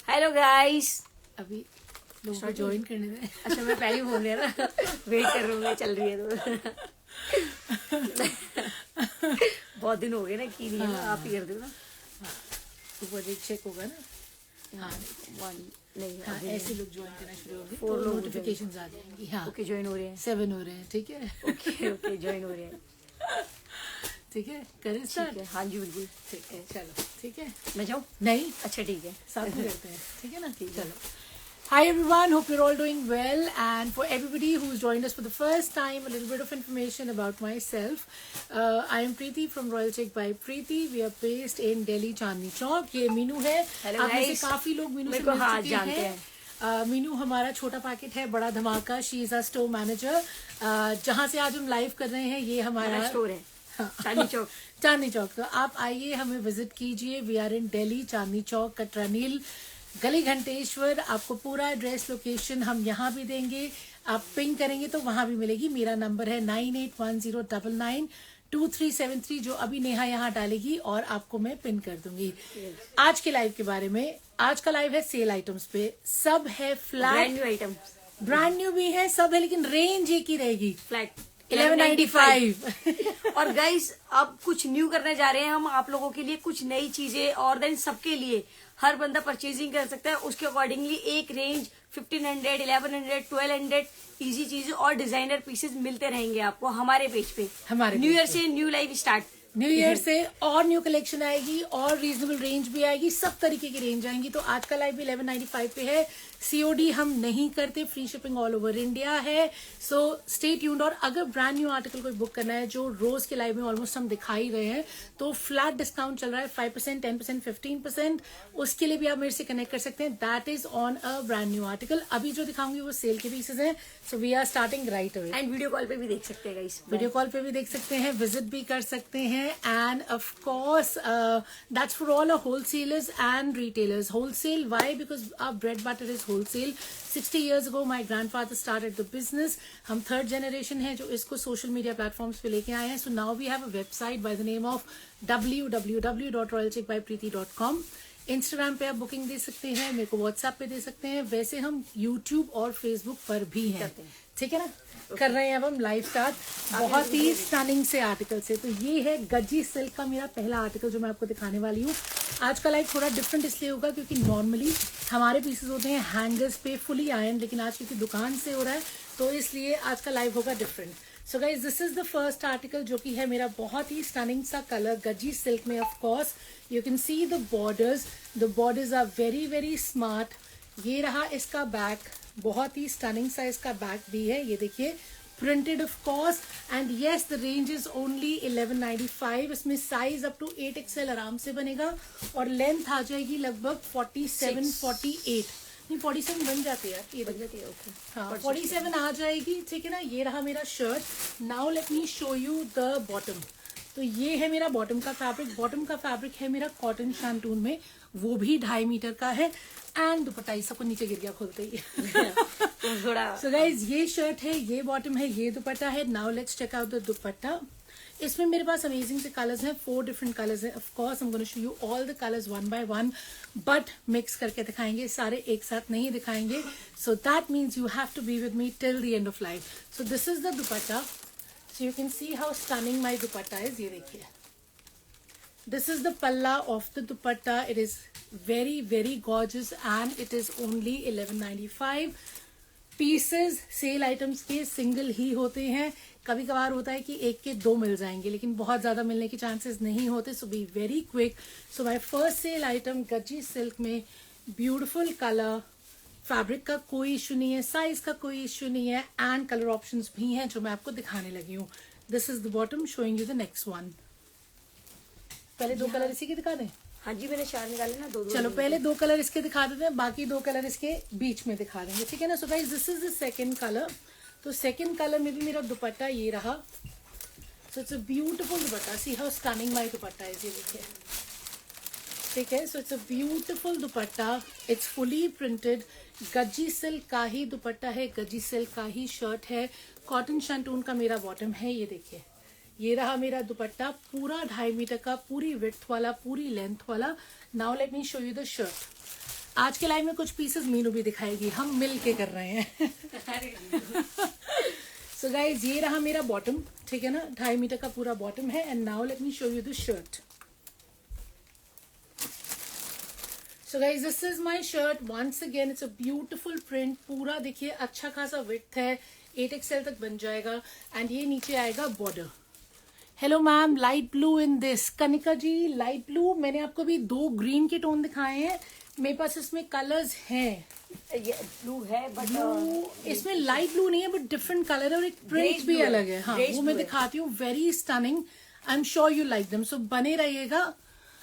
Hello guys. अभी लोगों को ज्वाइन करने में। अच्छा मैं पहले ही बोल रही ना, वेट कर रही हूँ, चल रही है तो बहुत दिन हो गए ना की नहीं है ना, आप ही कर दो ना। ऊपर एक चेक होगा ना। हाँ नहीं हाँ, अभी ऐसे लोग ज्वाइन करना शुरू होंगे 4 तो लोग नोटिफिकेशंस आ जाएंगी। हाँ ओके ज्वाइन हो रहे हैं। 7 हो रहे हैं, ठीक है। ओके ओके ज्वाइन हो रहे हैं। ठीक है, करें ठीक स्टार्ट। है, हाँ जी बिल्कुल। ठीक है, चलो ठीक है। मैं जाऊँ? नहीं, अच्छा ठीक है, साथ में करते हैं, ठीक है ना। ठीक है। चलो, hi everyone, hope you're all doing well, and for everybody who's joined us for the first time, a little bit of information about myself. I am Preeti from Royal Check by Preeti. We are based in Delhi Chandni Chowk. ये मीनू है। Hello आप में से guys। काफी लोग मीनू से मेरे को मिल हाँ चुके जानते हैं। हैं। मीनू हमारा छोटा पैकेट है, बड़ा धमाका। She is a store manager. जहाँ से आज हम लाइव कर रहे हैं, ये हमारा स्टोर है चांदनी चौक। चांदनी चौक। तो आप आइए, हमें विजिट कीजिए। We are in Delhi, Chandni Chowk, कटरानील, गली घंटेश्वर। आपको पूरा एड्रेस लोकेशन हम यहाँ भी देंगे, आप पिंग करेंगे तो वहां भी मिलेगी। मेरा नंबर है 9810992373, जो अभी नेहा यहाँ डालेगी और आपको मैं पिन कर दूंगी। आज के लाइव के बारे में, आज का लाइव है सेल आइटम्स पे। सब है brand flat, new item, brand new भी है, सब है, लेकिन रेंज एक ही रहेगी, फ्लैट 1195। और गाइस अब कुछ न्यू करने जा रहे हैं हम आप लोगों के लिए, कुछ नई चीजें, और देन सबके लिए हर बंदा परचेजिंग कर सकता है उसके अकॉर्डिंगली एक रेंज 1500, 1100, 1200 इजी चीजें और डिजाइनर पीसेस मिलते रहेंगे आपको हमारे पेज पे। हमारे न्यू ईयर पेज से new life start. New year से और न्यू कलेक्शन आएगी और रीजनेबल रेंज भी आएगी, सब तरीके की रेंज आएंगी। तो आज का लाइव भी 1195 पे है। सीओडी हम नहीं करते, free shipping all over India है। So stay tuned. और अगर ब्रांड न्यू आर्टिकल कोई बुक करना है, जो रोज के लाइव में ऑलमोस्ट हम दिखा ही रहे हैं, तो फ्लैट डिस्काउंट चल रहा है 5%, 10%, 15%। उसके लिए भी आप मेरे से कनेक्ट कर सकते हैं। That is on a brand new article. अभी जो दिखाऊंगी वो सेल के पीसेज हैं। So we are starting right away. And video call पे भी देख सकते हैं गाइस, वीडियो कॉल पे भी देख सकते हैं, विजिट भी कर सकते हैं। And of course that's for all wholesalers and retailers. Wholesale why? Because our bread butter is wholesale. 60 years ago my grandfather started the business. हम थर्ड जनरेशन है जो इसको सोशल मीडिया प्लेटफॉर्म्स पे लेके आए हैं। So now we have a website by the name of www.royalcheckbypreeti.com। Instagram पे आप बुकिंग दे सकते हैं, मेरे को व्हाट्सएप पे दे सकते हैं। वैसे हम यूट्यूब और फेसबुक पर भी हैं, ठीक है ना। कर रहे हैं अब हम लाइव स्टार्ट बहुत ही स्टनिंग से आर्टिकल से। तो ये है गज्जी सिल्क का मेरा पहला आर्टिकल जो मैं आपको दिखाने वाली हूँ। आज का लाइव थोड़ा डिफरेंट इसलिए होगा क्योंकि नॉर्मली हमारे पीसेस होते हैं हैंगर्स पे फुली आयरन, लेकिन आज क्योंकि दुकान से हो रहा है तो इसलिए आज का लाइव होगा different. So guys this is the first article जो कि है मेरा बहुत ही स्टनिंग सा कलर गज्जी सिल्क में। Of course you can see the borders are very very smart. ये रहा इसका बैक, बहुत ही स्टनिंग सा इसका बैक भी है, ये देखिए, printed of course. And yes the range is only 1195। इसमें साइज अप टू 8XL आराम से बनेगा और लेंथ आ जाएगी लगभग 47, 48, नहीं 47 बन जाते हैं यार, ये बन जाती है। ओके हाँ 47 आ जाएगी, ठीक है ना। ये रहा मेरा shirt. Now let me show you the bottom. तो ये है मेरा बॉटम का फैब्रिक। बॉटम का फैब्रिक है मेरा कॉटन शैंटून में, वो भी 2.5 मीटर का है। एंड दुपट्टा इस सबको नीचे गिर गया खोलते ही। सो गाइज ये शर्ट है, ये बॉटम है, ये दुपट्टा है। Now let's check out the dupatta. इसमें मेरे पास अमेजिंग से कलर्स हैं, 4 डिफरेंट कलर्स हैं। Of course I am gonna show you all the colours one by one, but mix करके दिखाएंगे, सारे एक साथ नहीं दिखाएंगे। So that means you have to be with me till the end of life. So this is the dupatta. So you can see how stunning my dupatta is. ये देखिए, this is the palla of the dupatta. It is very very gorgeous and it is only 1195। Pieces sale items के single ही होते हैं, कभी कभार होता है कि एक के 2 मिल जाएंगे, लेकिन बहुत ज्यादा मिलने के चांसेस नहीं होते। So be very quick. So my first sale item gajji silk में, ब्यूटिफुल कलर, फैब्रिक का कोई इश्यू नहीं है, साइज का कोई इश्यू नहीं है, एंड कलर ऑप्शंस भी हैं जो मैं आपको दिखाने लगी हूँ। This is the bottom, showing you the next one. पहले 2 कलर इसी के दिखा दें। हाँ जी मैंने 4 निकाले ना, 2 चलो पहले 2 कलर इसके दिखा देते हैं, बाकी 2 कलर इसके बीच में दिखा देंगे, ठीक है ना। सो guys this is the second colour. तो सेकंड कलर में भी मेरा दुपट्टा ये रहा। सो it's a beautiful dupatta. See how stunning my dupatta is, ये देखिए, ठीक है। सो it's a beautiful dupatta, it's fully printed, Gajji silk का ही दुपट्टा है, गज्जी सिल्क का ही शर्ट है, कॉटन शैंटून का मेरा बॉटम है। ये देखिए, ये रहा मेरा दुपट्टा, पूरा 2.5 मीटर का, पूरी विड्थ वाला, पूरी लेंथ वाला। Now let me show you the shirt. आज के लाइव में कुछ पीसेस मीनू भी दिखाएगी, हम मिल के कर रहे हैं। सो गाइज ये रहा मेरा बॉटम, ठीक है ना, 2.5 मीटर का पूरा बॉटम है। And now let me show you the shirt. So guys this is my shirt. Once again it's a beautiful print, पूरा देखिए अच्छा खासा विड्थ है, 8XL तक बन जाएगा। एंड ये नीचे आएगा border. Hello ma'am, light blue in this. Kanika ji light blue, मैंने आपको भी 2 ग्रीन के टोन दिखाए हैं, मेरे पास इसमें कलर्स हैं। ये ब्लू है बट इसमें लाइट ब्लू नहीं है बट डिफरेंट कलर है और एक प्रिंट भी अलग है। हाँ वो मैं दिखाती हूँ, very stunning. I am sure you like them, so बने रहिएगा।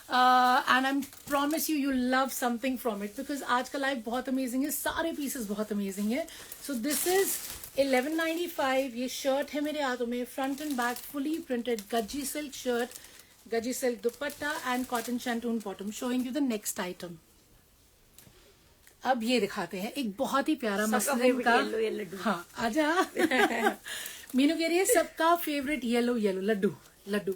And I promise you love something from it, because आज का लाइव बहुत अमेजिंग है, सारे पीसेस बहुत अमेजिंग है। So this is 1195। ये शर्ट है मेरे हाथों में, front end back fully printed Gajji silk shirt, Gajji silk dupatta and cotton shantoon bottom. Showing you the next item. अब ये दिखाते हैं एक बहुत ही प्यारा मसलिन का। हाँ आजा। मीनू कह रही है सबका favourite yellow yellow laddu laddu.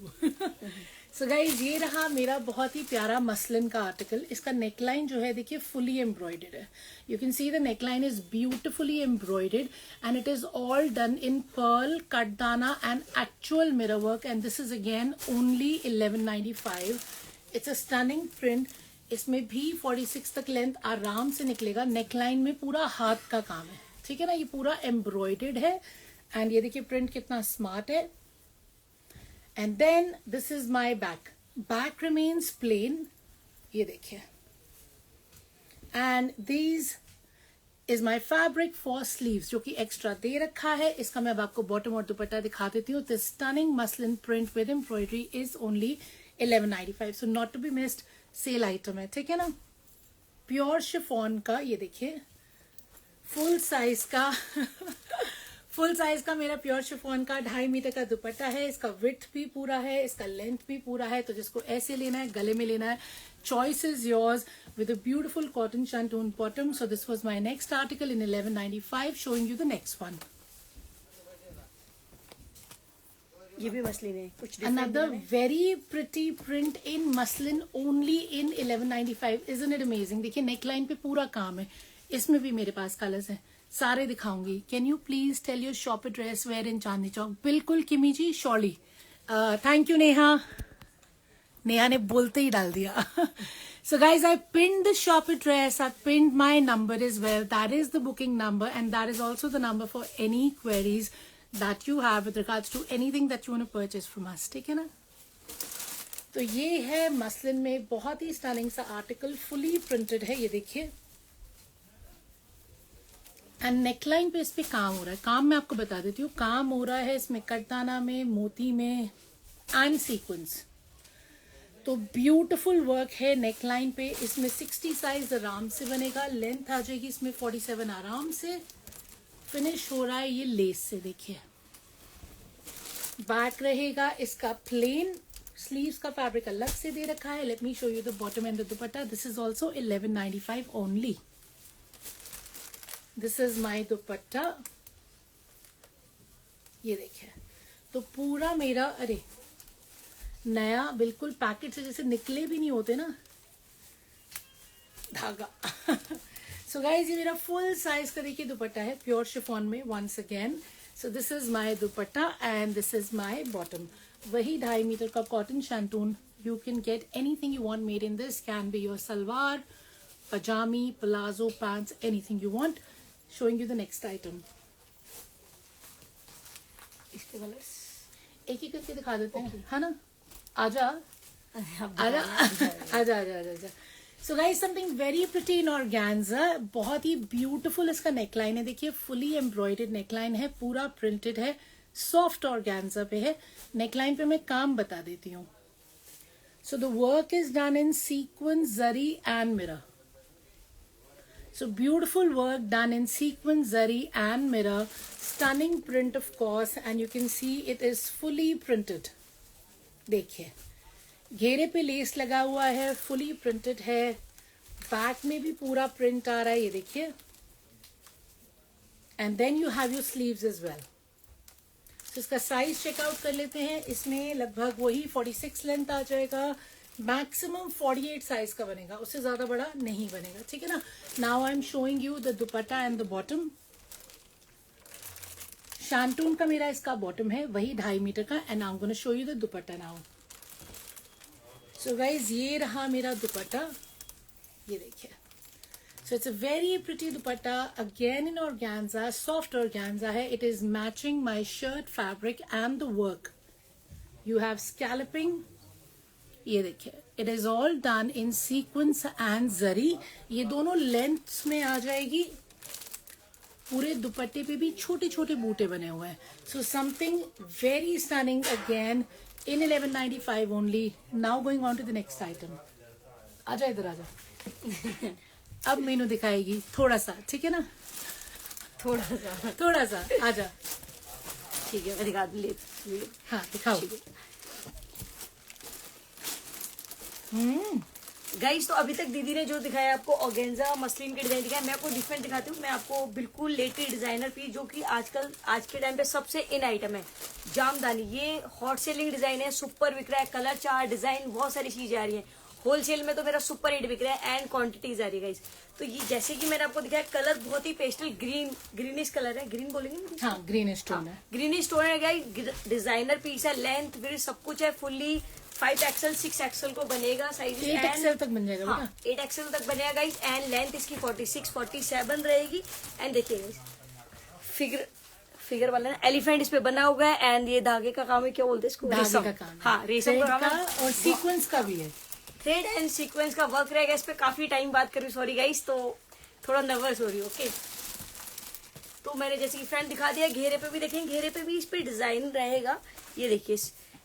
So guys ये रहा मेरा बहुत ही प्यारा मसलिन का आर्टिकल। इसका नेकलाइन जो है देखिए फुली एम्ब्रॉयडर्ड है। You can see the neckline is beautifully embroidered and it is all done in pearl, katdana and actual mirror work. And this is again only 1195। It's a stunning print. इसमें भी 46 तक length आराम से निकलेगा। Neckline में पूरा हाथ का काम है, ठीक है ना, ये पूरा एम्ब्रॉयडर्ड है। एंड ये देखिए प्रिंट कितना स्मार्ट है। And then this is my back. Back remains plain, ये देखिए। And these is my fabric for sleeves, जो कि एक्स्ट्रा दे रखा है। इसका मैं अब आपको बॉटम और दुपट्टा दिखा देती हूँ। This stunning muslin print with embroidery is only 1195, so not to be missed. Sale item है, ठीक है ना। प्योर शिफॉन का, ये देखिए फुल साइज का फुल साइज का मेरा प्योर शिफॉन का 2.5 मीटर का दुपट्टा है। इसका विड्थ भी पूरा है, इसका लेंथ भी पूरा है। तो जिसको ऐसे लेना है, गले में लेना है, choice is yours with a beautiful cotton shantoon bottom. So this was my next article in 1195, showing you the next one. ये भी मसलिन है, कुछ Another very pretty print in muslin only in 1195. Isn't it amazing? देखिए neckline पे पूरा काम है। इसमें भी मेरे पास कलर्स हैं, सारे दिखाऊंगी। Can you please tell your shop address where in Chandni Chowk? बिल्कुल Kimi ji, surely. Thank you Neha. Neha ने बोलते ही डाल दिया। So guys, I pinned the shop address, I pinned my number as well. That is the booking number and that is also the number for any queries that you have with regards to anything that you want to purchase from us, ठीक है ना। तो ये है muslin में बहुत ही stunning सा आर्टिकल, फुली प्रिंटेड है, ये देखिए। एंड नेकलाइन पे इस पे काम हो रहा है। काम मैं आपको बता देती हूँ, काम हो रहा है इसमें कटदाना में, मोती में एंड सीक्वेंस। तो ब्यूटिफुल वर्क है नेकलाइन पे। इसमें 60 साइज आराम से बनेगा, लेंथ आ जाएगी इसमें 47 आराम से। फिनिश हो रहा है ये लेस से, देखिए। बैक रहेगा इसका प्लेन, स्लीव्स का फैब्रिक अलग से दे रखा है। Late me show you the bottom and the dupatta. This is also 1195 only. This is my दुपट्टा, ये देखिए। तो पूरा मेरा, अरे नया बिल्कुल पैकेट से जैसे निकले भी नहीं होते ना धागा। सो गाइज ये मेरा फुल साइज का देखिए दुपट्टा है, प्योर शिफॉन में once again. So this is my dupatta and this is my bottom. वही 2.5 मीटर का cotton shantung. You can get anything you want made in this. Can be your salwar, pajami, palazzo, pants, anything you want. Showing you the next item. इसके colours एक ही करके दिखा देते हैं, है ना। आजा आजा आजा आजा आजा। So guys something very pretty इन ऑर्गेन्जा। बहुत ही ब्यूटीफुल इसका नेकलाइन है, देखिए फुली एम्ब्रॉयडर्ड नेकलाइन है, पूरा प्रिंटेड है, सॉफ्ट ऑर्गेन्जा पे है। नेकलाइन पे मैं काम बता देती हूँ। So the work is done in sequence, zari and mirror. So beautiful work done in sequin, zari and mirror. Stunning print of course, and you can see it is fully printed. देखिए घेरे पे less लगा हुआ है, fully printed है। Back में भी पूरा प्रिंट आ रहा है, ये देखिए। And then you have your sleeves as well. तो इसका साइज चेकआउट कर लेते हैं। इसमें लगभग वही 46 लेंथ आ जाएगा। मैक्सिमम 48 साइज का बनेगा, उससे ज्यादा बड़ा नहीं बनेगा, ठीक है ना। Now I am showing you the dupatta and the bottom. Shantung का मेरा इसका बॉटम है वही 2.5 मीटर का, and I am gonna show you the dupatta now. So guys ये रहा मेरा दुपट्टा, ये देखिए। So it's a very pretty dupatta, again in organza, soft organza है। It is matching my shirt fabric and the work. You have scalloping, ये देखिए, it is all done in sequence and जरी। ये दोनों लेंथ्स में आ जाएगी। पूरे दुपट्टे पे भी छोटे छोटे बूटे बने हुए हैं। So something very stunning again in 1195 only. Now going on to the next item. आजा इधर आजा। अब मीनू दिखाएगी थोड़ा सा, ठीक है ना, थोड़ा सा आजा। ठीक है, मैं दिखा दूँ। हाँ दिखाओ। गाइस तो अभी तक दीदी ने जो दिखाया आपको ऑर्गेन्जा मसलिन के डिजाइन दिखाया, मैं आपको डिफरेंट दिखाती हूँ। मैं आपको बिल्कुल लेटेस्ट डिजाइनर पीस, जो कि आजकल आज के टाइम पे सबसे इन आइटम है, जामदानी। ये हॉट सेलिंग डिजाइन है, सुपर बिक रहा है, कलर चार्ट डिजाइन बहुत सारी चीजें आ रही है। होलसेल में तो मेरा सुपर हिट बिक रहा है एंड क्वांटिटीज आ रही है गाइस। तो ये जैसे कि मैंने आपको दिखाया, कलर बहुत ही पेस्टल ग्रीनिश कलर है, ग्रीन बोलेंगे, हाँ ग्रीनिश टोन है, ग्रीनिश टोन है गाइस। डिजाइनर पीस है, लेंथ विड्थ सब कुछ है, फुल्ली 5XL 6XL को बनेगा साइज, 8XL तक बन जाएगा। हाँ 8XL तक बनेगा गाइस। एंड लेंथ इसकी 46 47 रहेगी। एंड देखिए गाइस, फिगर वाला ना एलिफेंट इस पे बना हुआ है, एंड ये धागे का काम है, क्या बोलते हैं इसको, धागे का काम। हाँ रेशम का काम है, और सीक्वेंस का भी है, थ्रेड एंड सीक्वेंस का वर्क रहेगा इस पे। काफी टाइम बात कर रही हूँ, सॉरी गाइस, तो थोड़ा नर्वस हो रही हूँ। ओके, तो मैंने जैसे कि फ्रंट दिखा दिया, घेरे पे भी देखें, घेरे पे भी इस पे डिजाइन रहेगा, ये देखिए,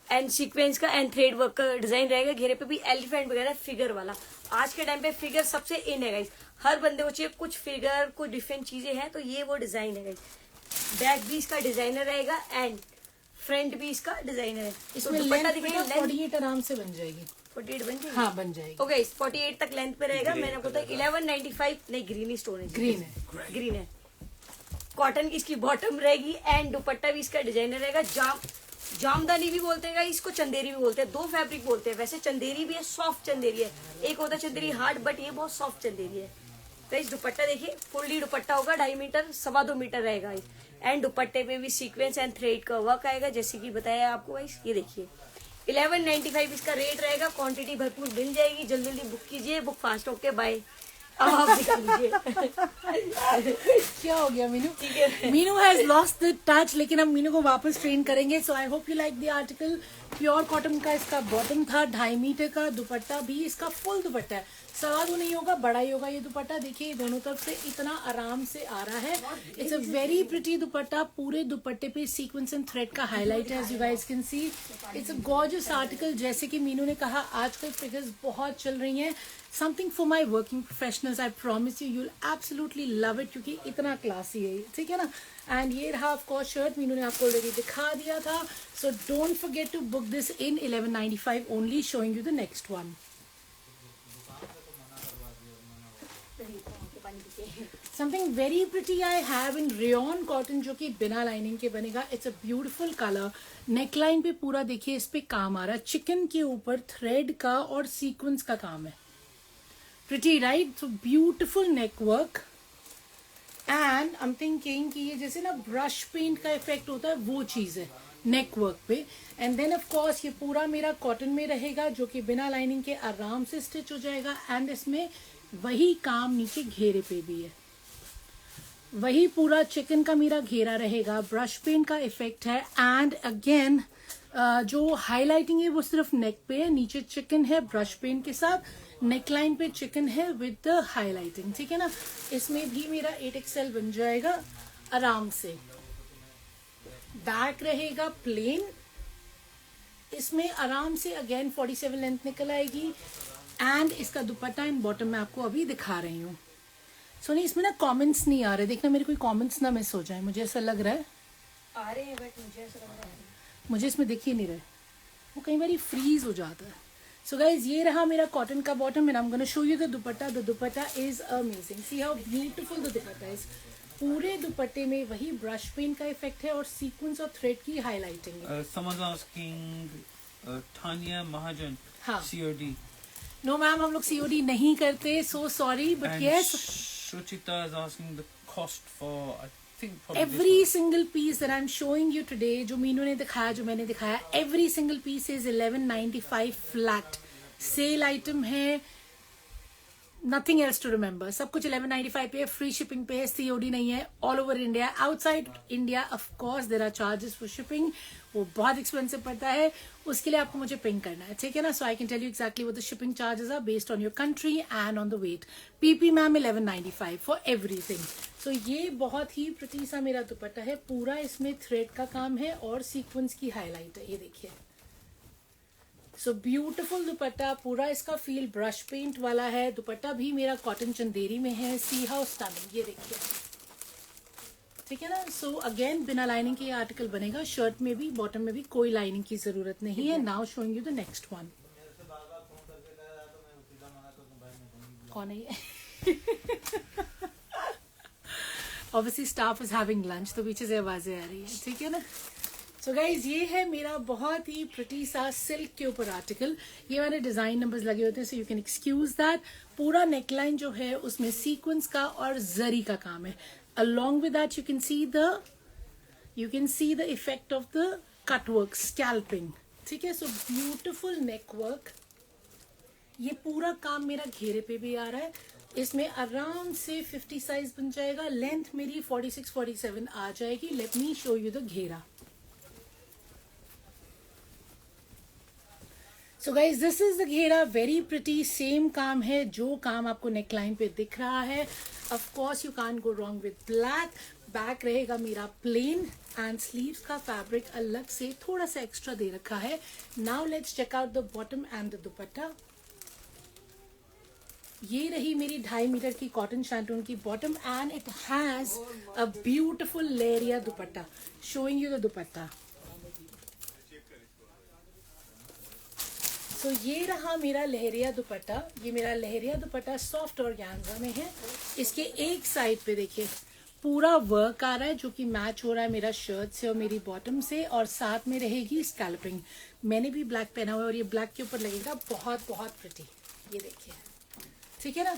एंड सीक्वेंस का एंड थ्रेड वर्क का डिजाइन रहेगा। घेरे पे भी एलिफेंट वगैरह फिगर वाला। आज के टाइम पे फिगर सबसे इन है गाइस, हर बंदे को चाहिए कुछ फिगर, कुछ डिफरेंट चीजें हैं, तो ये वो डिजाइन है गाइस। बैक भी इसका डिजाइनर रहेगा एंड फ्रंट भी इसका डिजाइनर है। इसमें लेंथ 48 आराम से बन जाएगी। 48 बन जाएगी, हाँ बन जाएगी। ओके 48 तक लेंथ पे रहेगा। मैंने आपको 1195 नहीं, ग्रीन स्टोन है, ग्रीन है। कॉटन की इसकी बॉटम रहेगी एंड दुपट्टा भी इसका डिजाइनर रहेगा। जामदानी भी बोलते हैं इसको, चंदेरी भी बोलते हैं, दो फैब्रिक बोलते हैं वैसे। चंदेरी भी है, सॉफ्ट चंदेरी है, एक होता है चंदेरी हार्ड, बट ये बहुत सॉफ्ट चंदेरी है। तो इस दुपट्टा देखिए, फुल्ली दुपट्टा होगा, 2.5 मीटर 2.25 मीटर रहेगा। एंड दुपट्टे पे भी सीक्वेंस एंड थ्रेड का वर्क आएगा, जैसे कि बताया आपको गाइस। ये देखिए 1195 इसका रेट रहेगा। क्वांटिटी भरपूर मिल जाएगी, जल्दी जल्दी बुक कीजिए, बुक फास्ट। Okay bye. अब आप दिखा लीजिए। क्या हो गया Meenu? Meenu has lost the touch, लेकिन हम मीनू को वापस ट्रेन करेंगे। So I hope you like the article. Pure cotton का इसका बॉटम था, 2.5 मीटर का। दुपट्टा भी इसका फुल दुपट्टा है, 2.25 नहीं होगा, बड़ा ही होगा ये दुपट्टा। देखिए दोनों तरफ से इतना आराम से आ रहा है। It's a very pretty dupatta. पूरे दुपट्टे पे सीक्वेंस एंड थ्रेड का हाईलाइट है, as you guys can see. It's a gorgeous article. जैसे कि मीनू ने कहा, आजकल फिगर्स बहुत चल रही हैं। Something for my working professionals, I promise you, you'll absolutely love it, क्योंकि इतना क्लासी है, ठीक है ना। एंड ये रहा ऑफ कोर्स शर्ट, मीनू ने आपको ऑलरेडी दिखा दिया था। So don't forget to book this in 1195 only. Showing you the next one. Something very pretty I have in rayon cotton, जो कि बिना लाइनिंग के बनेगा। It's a beautiful colour. Neckline पे पूरा देखिए इस पे काम आ रहा है, चिकन के ऊपर थ्रेड का और सीक्वेंस का काम है। Pretty right? So beautiful neck work. And I am thinking कि ये जैसे ना ब्रश पेंट का इफेक्ट होता है, वो चीज है नेक वर्क पे। एंड देन ऑफ कोर्स ये पूरा मेरा कॉटन में रहेगा, जो कि बिना लाइनिंग के आराम से स्टिच हो जाएगा। एंड इसमें वही काम नीचे घेरे पे भी है, वही पूरा चिकन का मेरा घेरा रहेगा, ब्रश पेंट का इफेक्ट है। एंड अगेन जो हाईलाइटिंग है वो सिर्फ नेक पे है, नीचे चिकन है ब्रश पेंट के साथ, नेकलाइन पे चिकन है विद द हाईलाइटिंग, ठीक है ना। इसमें भी मेरा 8XL बन जाएगा आराम से। बैक रहेगा प्लेन, इसमें आराम से अगेन 47 लेंथ निकल आएगी। एंड इसका दुपट्टा एंड बॉटम मैं आपको अभी दिखा रही हूँ। सोनी इसमें ना कमेंट्स नहीं आ रहे, देखना मेरे कोई कमेंट्स ना मिस हो जाए, मुझे ऐसा लग रहा है। आ रहे हैं बट मुझे ऐसा लग रहा है, मुझे इसमें दिख ही नहीं रहे, वो कई बार फ्रीज हो जाता है। सो गाइज ये रहा मेरा कॉटन का bottom and I am gonna show you the dupatta. The dupatta is amazing, C how beautiful the dupatta is. पूरे दुपट्टे में वही ब्रश पेंट का इफेक्ट है और सीक्वेंस और थ्रेड की हाईलाइटिंग है। Someone's asking, Tanya Mahajan, हाँ। COD. नो मैम, हम लोग COD नहीं करते, so sorry, but And yes, Shruchita is asking the cost for, I think, probably every this single piece that I'm showing you today, जो मीनू ने दिखाया, जो मैंने दिखाया, every single piece is 1195 flat. Cell item है, nothing else to remember. सब कुछ 1195 पे है, फ्री शिपिंग पे है, COD नहीं है. All over India, outside India of course there are charges for shipping. वो बहुत एक्सपेंसिव पड़ता है, उसके लिए आपको मुझे पिंग करना है, ठीक है ना. So I can tell you exactly what the shipping charges are based on your country and on the weight. PP ma'am 1195 for everything. So ये बहुत ही प्रिटी सा मेरा दुपट्टा है, पूरा इसमें थ्रेड का काम है और सीक्वेंस की हाईलाइट है, ये देखिए. सो ब्यूटिफुल दुपट्टा, पूरा इसका फील ब्रश पेंट वाला है. दुपट्टा भी मेरा कॉटन चंदेरी में है. सी हाउ स्टनिंग, ये देखिए, ठीक है ना. सो अगेन बिना लाइनिंग के ये आर्टिकल बनेगा. शर्ट में भी, बॉटम में भी कोई लाइनिंग की जरूरत नहीं है. Now showing you the next one. कौन है ये? Obviously staff is having lunch, तो पीछे से आवाजें आ रही है, ठीक है ना. सो गाइज, ये है मेरा बहुत ही प्रिटी सा सिल्क के ऊपर आर्टिकल. ये वाले डिजाइन नंबर्स लगे होते हैं, सो यू कैन एक्सक्यूज दैट. पूरा नेकलाइन जो है उसमें सीक्वेंस का और जरी का काम है. Along with that, you can see the effect of the cut work, scalping. ठीक है. So beautiful neck work. ये पूरा काम मेरा घेरे पे भी आ रहा है. इसमें आराम से 50 साइज बन जाएगा. लेंथ मेरी 46-47 आ जाएगी. Let me show you the ghera. So guys, this is the ghera. Very pretty. Same काम है जो काम आपको नेकलाइन पे दिख रहा है. Of course you can't go wrong with black. Back रहेगा मेरा प्लेन एंड स्लीव्स का फैब्रिक अलग से थोड़ा सा एक्स्ट्रा दे रखा है. Now let's check out the bottom and the dupatta. ये रही मेरी 2.5 मीटर की कॉटन शैंटून की bottom and it has a beautiful leheriya dupatta. Showing you the dupatta. तो ये रहा मेरा लहरिया दुपट्टा. ये मेरा लहरिया दुपट्टा सॉफ्ट ऑर्गेन्जा में है. इसके एक साइड पे देखिए पूरा वर्क आ रहा है जो कि मैच हो रहा है मेरा शर्ट से और मेरी बॉटम से, और साथ में रहेगी स्कैल्पिंग. मैंने भी ब्लैक पहना हुआ है और ये ब्लैक के ऊपर लगेगा. बहुत बहुत प्रिटी. ये देखिए, ठीक है ना.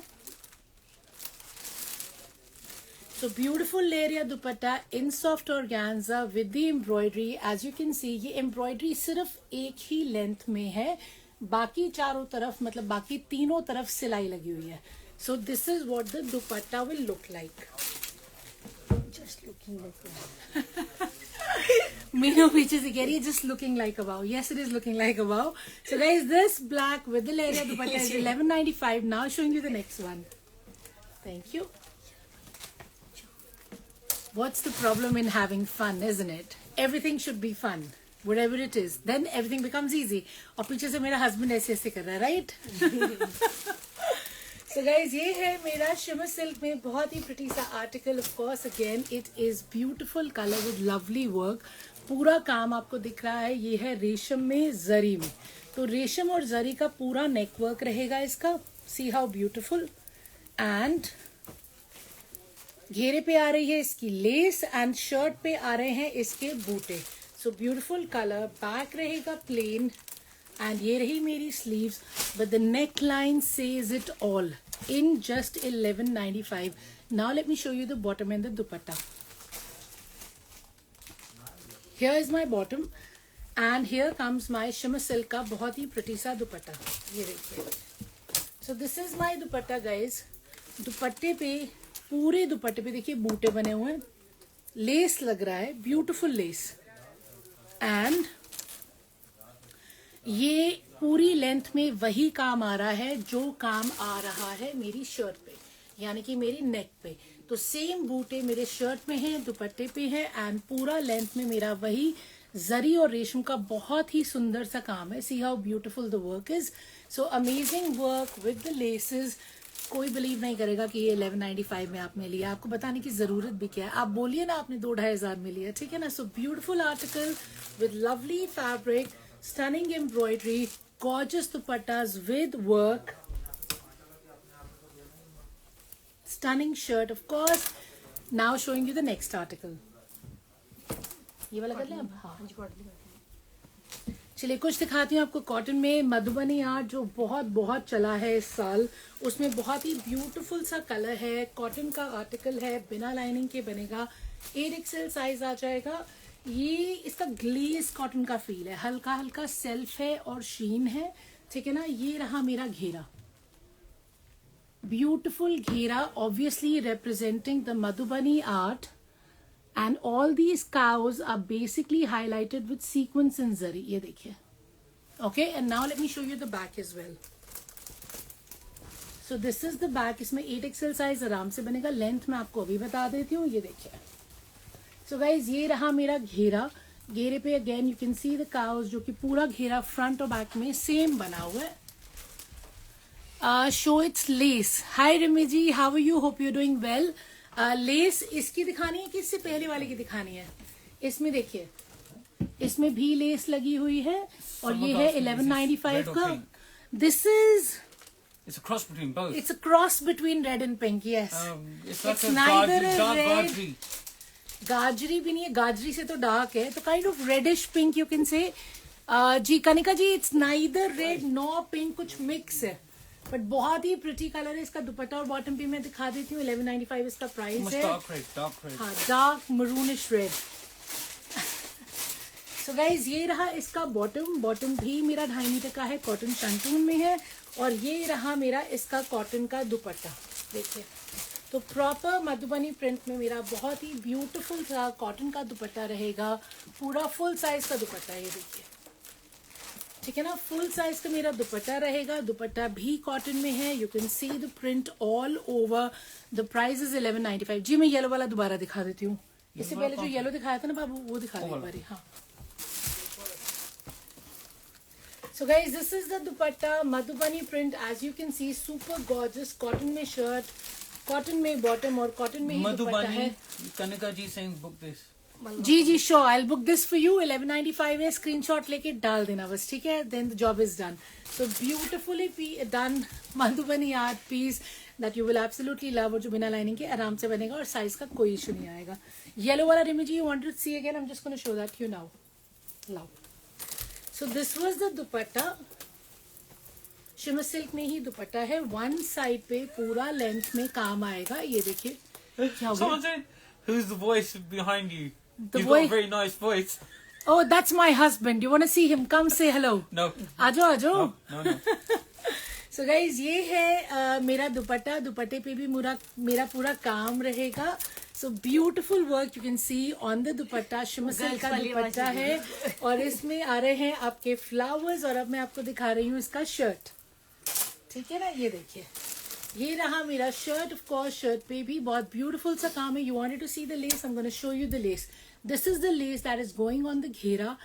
So beautiful leheriya dupatta in soft organza with the embroidery. As you can see, ये एम्ब्रॉयडरी सिर्फ एक ही लेंथ में है, बाकी चारों तरफ, मतलब बाकी तीनों तरफ सिलाई लगी हुई है. So this is what the dupatta will look like. Just looking like Meenu पीछे से कह रही है just looking like a wow. Yes, it is looking like a wow. So guys, this black with the leheriya dupatta is 1195. Now showing you the next one. Thank you. What's the problem in having fun, isn't it? Everything should be fun. Whatever it is, then everything becomes easy. और पीछे से मेरा husband ऐसे ऐसे कर रहा है, right? So guys, ये है मेरा शिमर सिल्क में बहुत ही प्रिटी सा article. Of course, again, it is beautiful color with lovely work. पूरा काम आपको दिख रहा है. ये है रेशम में, जरी में. तो रेशम और जरी का पूरा नेक वर्क रहेगा इसका. See how beautiful. And घेरे पे आ रही है इसकी लेस एंड शर्ट पे आ रहे हैं इसके बूटे. So beautiful colour. बैक रहेगा प्लेन एंड ये रही मेरी sleeves, but the neck line says it all in just 1195. Now let me show you the bottom and the dupatta. Here is my bottom and here comes my shimmer silk का बहुत ही pretty सा दुपट्टा. ये देखिए. सो this is my dupatta guys. दुपट्टे पे, पूरे दुपट्टे पे देखिए बूटे बने हुए हैं. लेस लग रहा है, ब्यूटीफुल लेस. एंड ये पूरी लेंथ में वही काम आ रहा है जो काम आ रहा है मेरी शर्ट पे, यानी कि मेरी नेक पे. तो सेम बूटे मेरे शर्ट में है, दुपट्टे पे है एंड पूरा लेंथ में मेरा वही जरी और रेशम का बहुत ही सुंदर सा काम है. सी how beautiful the work is. So amazing work with the laces. कोई बिलीव नहीं करेगा कि ये 1195 में आपने लिया. आपको बताने की जरूरत भी क्या है. आप बोलिए ना आपने 2-2.5 हजार में लिया, ठीक है ना. So beautiful article with lovely fabric, stunning embroidery, gorgeous दुपट्टास with work, stunning shirt of course. Now showing you the next article. ये वाला कर लें अब. हाँ. चलिए कुछ दिखाती हूँ आपको कॉटन में। मधुबनी आर्ट जो बहुत बहुत चला है इस साल, उसमें बहुत ही ब्यूटीफुल सा कलर है, कॉटन का आर्टिकल है, बिना लाइनिंग के बनेगा, 8XL साइज आ जाएगा। ये इसका ग्लेज कॉटन का फील है, हल्का हल्का सेल्फ है और शीन है, ठीक है ना। ये रहा मेरा घेरा, ब्यूटीफुल घेरा, obviously representing the Madhubani art, and all these cows are basically highlighted with sequins and zari. ये देखिए, okay, and now let me show you the back as well. So this is the back. इसमें 8XL size आराम से बनेगा। Length मैं आपको अभी बता देती हूँ, ये देखिए। So guys, ये रहा मेरा घेरा। घेरे पे again you can see the cows, जो कि पूरा घेरा फ्रंट और बैक में सेम बना हुआ है। So it's lace. Hi Rimi ji, how are you? Hope you doing well. Lace इसकी दिखानी है कि इससे पहले वाले की दिखानी है? इसमें देखिए, इसमें भी लेस लगी हुई है और ये है 1195 का। This is It's a cross between both. It's a cross between red and pink, yes. It's like It's a neither dark a red- Gajri. गाजरी भी नहीं है, गाजरी से तो डार्क है, तो kind of reddish pink you can say. जी Kanika ji, it's neither red nor pink, कुछ मिक्स है, बट बहुत ही प्रिटी कलर है। इसका दुपट्टा और बॉटम भी मैं दिखा देती हूँ। 1195 इसका प्राइस Almost है। dark red. हाँ, डार्क मरूनिश रेड। सो गाइज, ये रहा इसका बॉटम। बॉटम भी मेरा 2.5 मीटर का है, कॉटन शंटून में है। और ये रहा मेरा इसका कॉटन का दुपट्टा, देखिए। तो प्रॉपर मधुबनी प्रिंट में मेरा बहुत ही ब्यूटीफुल सा कॉटन का दुपट्टा रहेगा। पूरा फुल साइज का दुपट्टा, ये देखिए, ठीक है ना। फुल साइज का मेरा दुपट्टा रहेगा। दुपट्टा भी कॉटन में है। You can see the print all over. The price is 1195। जी मैं येलो वाला दोबारा दिखा देती हूँ। इससे पहले जो येलो दिखाया था ना बाबू, वो दिखा दे एक बारी। हाँ, so guys, this is the dupatta, Madhubani print, as you can see, super gorgeous. Cotton में शर्ट, कॉटन में बॉटम और कॉटन में ही दुपट्टा है। Madhubani, Kanika ji saying book this. जी जी sure, I book this for you. 1195 है, स्क्रीनशॉट लेके डाल देना बस, ठीक है। Then the job is done. So beautifully done Madhubani art piece that you will absolutely love, और जो बिना लाइनिंग के आराम से बनेगा और साइज का कोई इशू नहीं आएगा। येलो वाला Rimi ji, you want to see again? I am just gonna show that you now. Love. So this was the dupatta. Shimmer silk में ही दुपट्टा है। वन साइड पे पूरा लेंथ में काम आएगा। ये देखिए क्या हो Someone गया। saying, who's the voice behind you? The He's boy- got a very nice voice. Oh, that's my husband. You want to see him? Come say hello. No. आजो आजो। No. सो गाइज, ये है मेरा दुपट्टा। दुपट्टे पे भी मेरा पूरा काम रहेगा। So beautiful work you can C on the dupatta. Shimmer silk का दुपट्टा है और इसमें आ रहे हैं आपके फ्लावर्स। और अब मैं आपको दिखा रही हूँ इसका शर्ट, ठीक है ना। ये देखिए, ये रहा मेरा शर्ट। ऑफ कोर्स शर्ट पे भी बहुत ब्यूटीफुल सा काम है। You wanted to see the lace, I am gonna show you the lace. This is the lace that is going on the ghera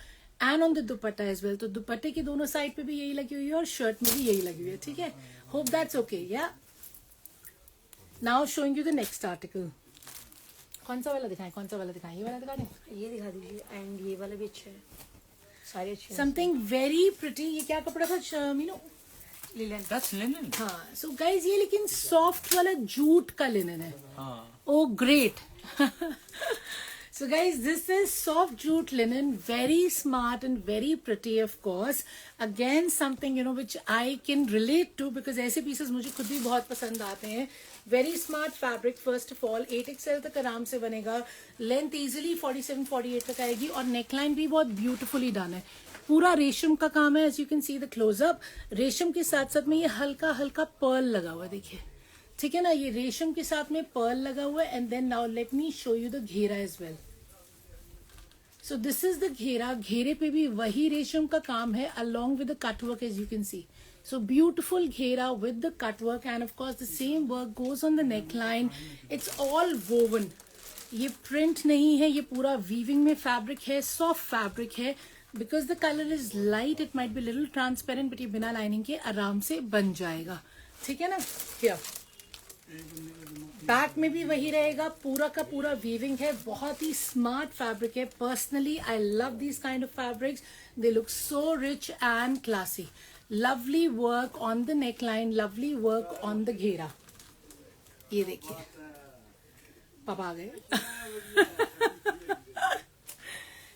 and on the dupatta as well. तो दुपट्टे के दोनों साइड पे भी यही लगी हुई है और शर्ट में भी यही लगी हुई है, ठीक है। Hope that's okay. Yeah now showing you the next article. कौन सा वाला दिखाएं? कौन सा वाला दिखाएं? ये वाला दिखा दें? ये दिखा दीजिए। एंड ये वाला भी अच्छा है, सारे अच्छे हैं। Something very pretty. ये क्या कपड़ा था मीनू? लिलन। That's linen. हाँ, सो गाइज, ये लेकिन सॉफ्ट वाला जूट का लिनन है। Oh, great. So guys, this is soft jute linen, very smart and very pretty, of course. Again, something, you know, which I can relate to because ऐसे pieces मुझे खुद भी बहुत पसंद आते हैं. Very smart fabric, first of all. 8XL तक आराम से बनेगा. Length easily 47-48 तक आएगी और neckline भी बहुत beautifully done है. पूरा रेशम का काम है. As you can see the close up. रेशम के साथ साथ में ये हल्का हल्का पर्ल लगा हुआ है, देखिए. ठीक है ना, ये रेशम के साथ में पर्ल लगा हुआ है. And then now let me show you the ghera as well. So this is the ghera. घेरे पे भी वही रेशम का काम है along with the cut work as you can see. So beautiful घेरा with the cut work and of course the same work goes on the neckline. It's all woven. ये प्रिंट नहीं है, ये पूरा वीविंग में फैब्रिक है, soft fabric है. Because the colour is light it might be little transparent but ये बिना लाइनिंग के आराम से बन जाएगा. ठीक है ना. हियर बैक में भी वही रहेगा. पूरा का पूरा वीविंग है. बहुत ही स्मार्ट फैब्रिक है. Personally I love this kind of fabrics. They look so rich and classy. Lovely work on the neckline, lovely work on the घेरा. ये देखिए पापा आ गए.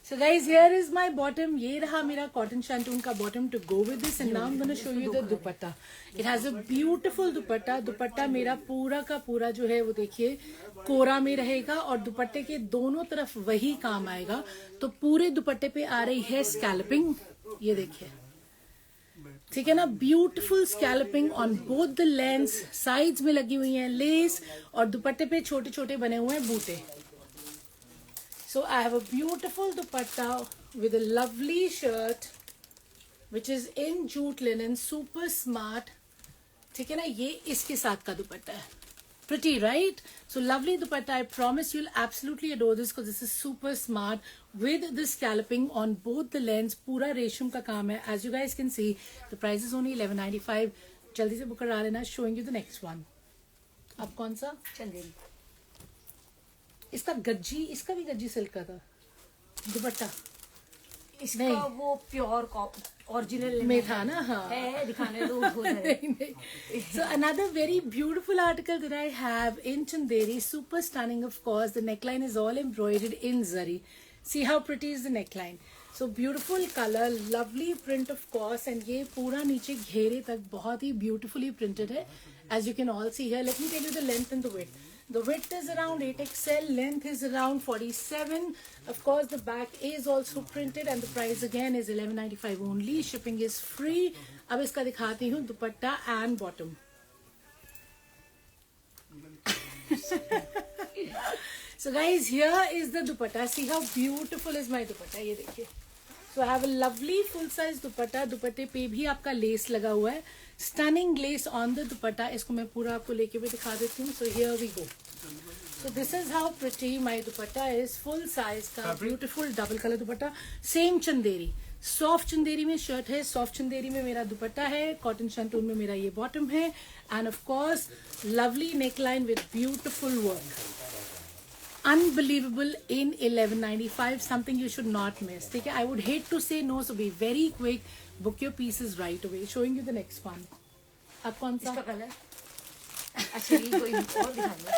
So guys, here is my bottom. ये रहा मेरा cotton shantung का bottom to go with this, and now I'm going to show you the dupatta. It has a beautiful dupatta. दुपट्टा मेरा पूरा का पूरा जो है वो देखिए कोरा में रहेगा और दुपट्टे के दोनों तरफ वही काम आएगा. तो पूरे दुपट्टे पे आ रही है स्कैल्पिंग. ये देखिए, ठीक है ना. Beautiful scalloping on both the lengths. Sides में लगी हुई है लेस और दुपट्टे पे छोटे छोटे बने हुए हैं बूटे. So I have a beautiful dupatta with a lovely shirt which is in jute linen, super smart. ठीक है ना, ये इसके साथ का दुपट्टा है. Pretty, right? So lovely dupatta. I promise you'll absolutely adore this because this is super smart with the scalloping on both the lengths. पूरा रेशम का काम है. As you guys can see, the price is only $11.95. जल्दी से book करा लेना. Showing you the next one. अब कौन सा? चंदेरी. इसका गज्जी, इसका भी गज्जी सिल्क का था दुपट्टा. इसका नहीं. वो प्योर ओरिजिनल में था ना. हाँ, है, दिखाने दो उसको जरा. So another very beautiful article that I have in Chanderi, super stunning of course. The neckline is all embroidered in zari. See how pretty is the neckline. So beautiful color, lovely print of course, and ये पूरा नीचे घेरे तक बहुत ही beautifully printed है. As you can all see here, let me tell you the length and the width. The width is around 8XL, length is around 47. Of course, the back is also printed and the price again is $11.95 only. Shipping is free. अब इसका दिखाती हूँ दुपट्टा and bottom. So guys, here is the dupatta. See how beautiful is my dupatta. ये देखिए. So I have a lovely full size dupatta. दुपट्टे पे भी आपका लेस लगा हुआ है. Stunning lace on the dupatta. इसको मैं पूरा आपको लेके भी दिखा देती हूँ. So here we go. So this is how pretty my dupatta is. Full size का beautiful double color dupatta. Same Chanderi. Soft Chanderi में शर्ट है. Soft चंदेरी में मेरा दुपट्टा है. Cotton shantung में मेरा ये bottom है. And of course, lovely neckline with beautiful work. Unbelievable in $11.95. Something you should not miss. ठीक है. I would hate to say no, so be very quick. Book your pieces right away. Showing you the next one. अब कौन सा? इसका colour अच्छा, ये कोई और दिखा दो.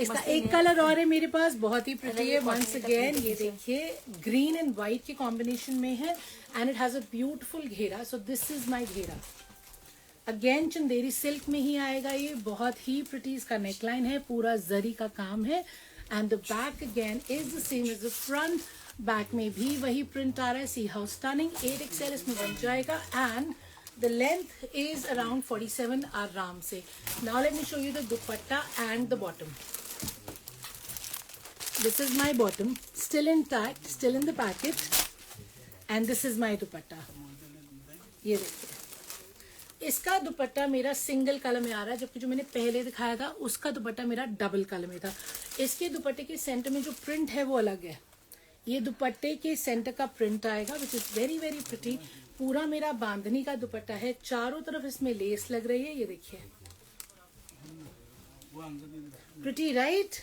इसका एक कलर और है मेरे पास, बहुत ही प्रिटी है. वंस अगेन ये देखिए, ग्रीन एंड व्हाइट के कॉम्बिनेशन में है and it has a beautiful घेरा. सो दिस इज माय घेरा. अगेन चंदेरी सिल्क में ही आएगा ये. बहुत ही प्रिटी इसका नेकलाइन है. पूरा जरी का काम है. And the back again is the same as the front. Back में भी वही प्रिंट आ रहा है. सी हाउ स्टनिंग. 8XL इसमें बन जाएगा and the length is around 47 आराम से. Now let me show you the dupatta and the bottom. This is my bottom, still intact, still in the packet, and this is my dupatta. ये देखिए, इसका दुपट्टा मेरा single colour में आ रहा है, जबकि जो मैंने पहले दिखाया था उसका दुपट्टा मेरा डबल कलर में था. इसके दुपट्टे के सेंटर में जो प्रिंट है वो अलग है. ये दुपट्टे के सेंटर का प्रिंट आएगा which is very very pretty. पूरा मेरा बांधनी का दुपट्टा है. चारों तरफ इसमें लेस लग रही है. ये देखिए, pretty right.